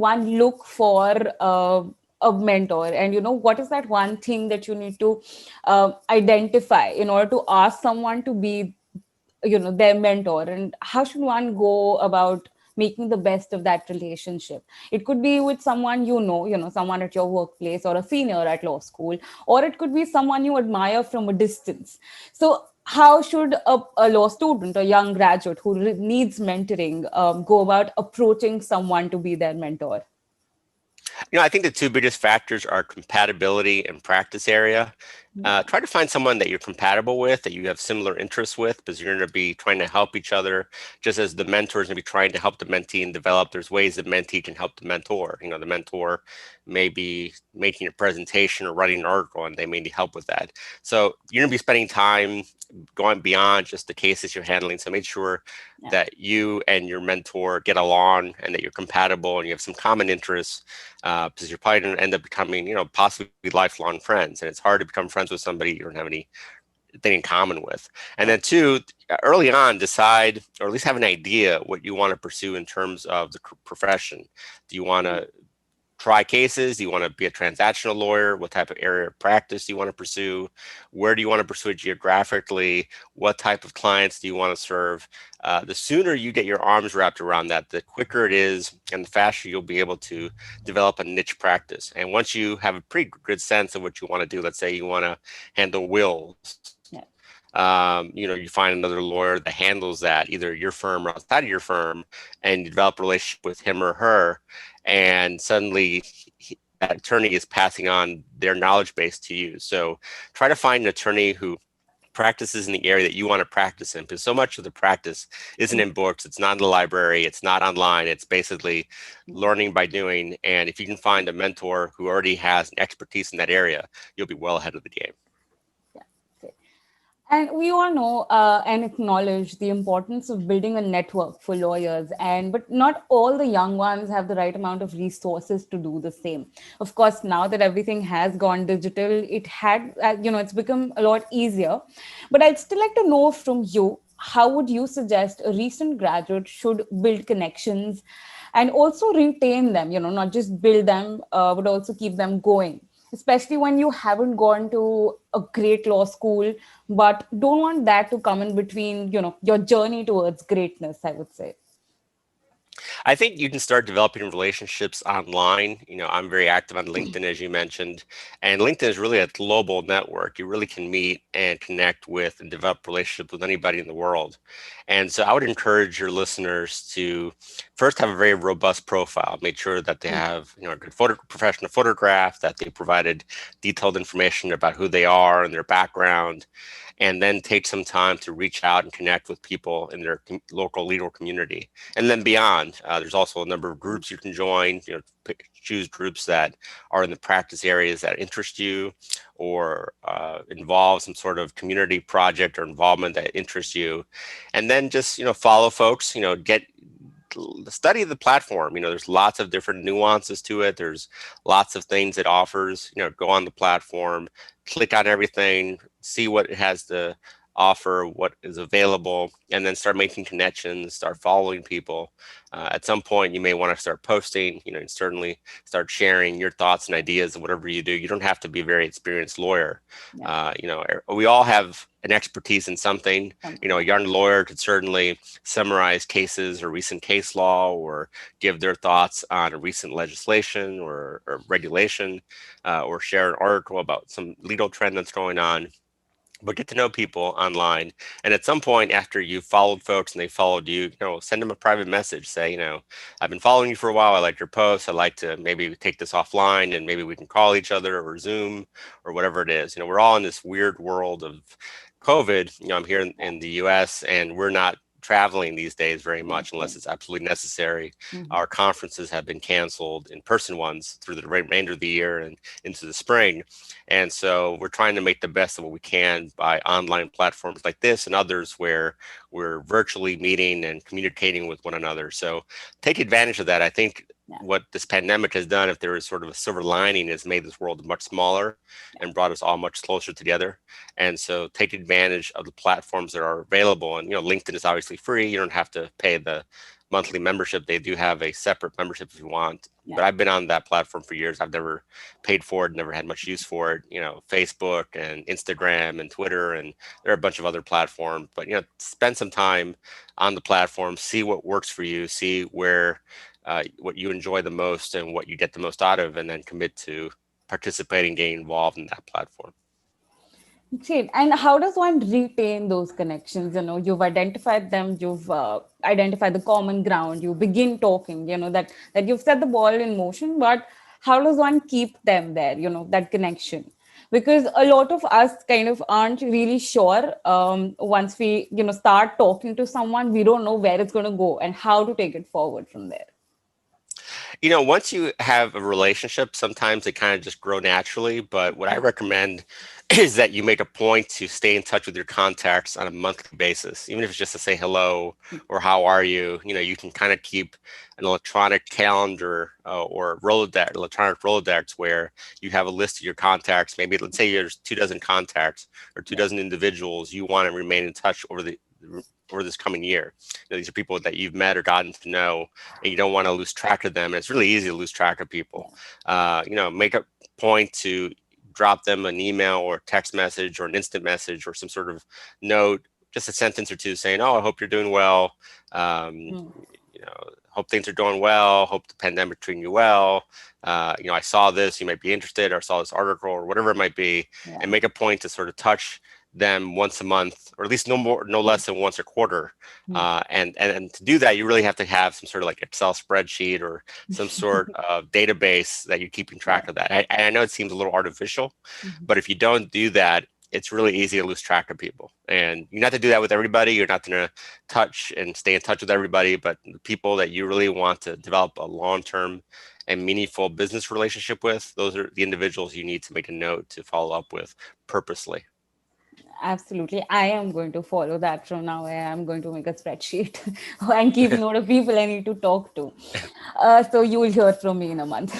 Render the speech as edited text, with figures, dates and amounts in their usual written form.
one look for a mentor, and what is that one thing that you need to identify in order to ask someone to be their mentor, and how should one go about making the best of that relationship? It could be with someone someone at your workplace or a senior at law school, or it could be someone you admire from a distance. So how should a law student or young graduate who needs mentoring go about approaching someone to be their mentor? I think the two biggest factors are compatibility and practice area. Try to find someone that you're compatible with, that you have similar interests with, because you're going to be trying to help each other. Just as the mentor is going to be trying to help the mentee and develop, there's ways the mentee can help the mentor. The mentor may be making a presentation or writing an article, and they may need help with that. So you're going to be spending time going beyond just the cases you're handling. So make sure that you and your mentor get along and that you're compatible and you have some common interests, because you're probably going to end up becoming, possibly lifelong friends. And it's hard to become friends with somebody you don't have anything in common with. And then two, early on, decide, or at least have an idea what you want to pursue in terms of the profession. Do you want to try cases? Do you want to be a transactional lawyer? What type of area of practice do you want to pursue? Where do you want to pursue it geographically? What type of clients do you want to serve? The sooner you get your arms wrapped around that, the quicker it is and the faster you'll be able to develop a niche practice. And once you have a pretty good sense of what you want to do, let's say you want to handle wills, you find another lawyer that handles that, either your firm or outside of your firm, and you develop a relationship with him or her, and suddenly that attorney is passing on their knowledge base to you. So try to find an attorney who practices in the area that you want to practice in, because so much of the practice isn't in books, it's not in the library, it's not online, it's basically learning by doing. And if you can find a mentor who already has an expertise in that area, you'll be well ahead of the game. And we all know and acknowledge the importance of building a network for lawyers, but not all the young ones have the right amount of resources to do the same. Of course, now that everything has gone digital, it's become a lot easier. But I'd still like to know from you, how would you suggest a recent graduate should build connections and also retain them? Not just build them, but also keep them going, especially when you haven't gone to a great law school, but don't want that to come in between, your journey towards greatness, I would say. I think you can start developing relationships online. I'm very active on LinkedIn, as you mentioned, and LinkedIn is really a global network. You really can meet and connect with and develop relationships with anybody in the world. And so I would encourage your listeners to first have a very robust profile. Make sure that they have, a good professional photograph, that they provided detailed information about who they are and their background, and then take some time to reach out and connect with people in their local legal community. And then beyond, there's also a number of groups you can join. Choose groups that are in the practice areas that interest you, or involve some sort of community project or involvement that interests you. And then just, follow folks, study the platform. There's lots of different nuances to it. There's lots of things it offers. Go on the platform, click on everything, see what it has to offer, what is available, and then start making connections, start following people. At some point, you may want to start posting, and certainly start sharing your thoughts and ideas of whatever you do. You don't have to be a very experienced lawyer. We all have an expertise in something. A young lawyer could certainly summarize cases or recent case law, or give their thoughts on a recent legislation or regulation, or share an article about some legal trend that's going on. But get to know people online. And at some point, after you've followed folks and they followed you, send them a private message. Say, I've been following you for a while. I like your posts. I'd like to maybe take this offline and maybe we can call each other or Zoom or whatever it is. We're all in this weird world of COVID. I'm here in the US, and we're not traveling these days very much unless it's absolutely necessary. Our conferences have been canceled, in-person ones, through the remainder of the year and into the spring. And so we're trying to make the best of what we can by online platforms like this and others, where we're virtually meeting and communicating with one another. So take advantage of that. I think what this pandemic has done, if there is sort of a silver lining, has made this world much smaller and brought us all much closer together. And so take advantage of the platforms that are available. And LinkedIn is obviously free. You don't have to pay the monthly membership. They do have a separate membership if you want. Yeah. But I've been on that platform for years. I've never paid for it, never had much use for it. Facebook and Instagram and Twitter, and there are a bunch of other platforms. But spend some time on the platform, see what works for you, see where what you enjoy the most and what you get the most out of, and then commit to participating, getting involved in that platform. Great. And how does one retain those connections? You've identified them, you've identified the common ground, you begin talking, that you've set the ball in motion, but how does one keep them there, that connection? Because a lot of us kind of aren't really sure once we, start talking to someone, we don't know where it's going to go and how to take it forward from there. Once you have a relationship, sometimes they kind of just grow naturally. But what I recommend is that you make a point to stay in touch with your contacts on a monthly basis, even if it's just to say hello or how are you. You can kind of keep an electronic calendar or electronic Rolodex where you have a list of your contacts. Maybe let's say there's 24 contacts or 24 individuals you want to remain in touch over this coming year. These are people that you've met or gotten to know, and you don't want to lose track of them. And it's really easy to lose track of people. Make a point to drop them an email or text message or an instant message or some sort of note, just a sentence or two saying, "Oh, I hope you're doing well. Hope things are going well. Hope the pandemic treating you well. I saw this. You might be interested, or I saw this article, or whatever it might be." Yeah. And make a point to sort of touch them once a month, or at least no less than once a quarter. And to do that, you really have to have some sort of like Excel spreadsheet or some sort of database that you're keeping track of that. I know it seems a little artificial, but if you don't do that, it's really easy to lose track of people. And you have to do that with everybody. You're not going to touch and stay in touch with everybody, but the people that you really want to develop a long-term and meaningful business relationship with, those are the individuals you need to make a note to follow up with purposely. Absolutely. I am going to follow that from now. I am going to make a spreadsheet and keep note of people I need to talk to. So you will hear from me in a month.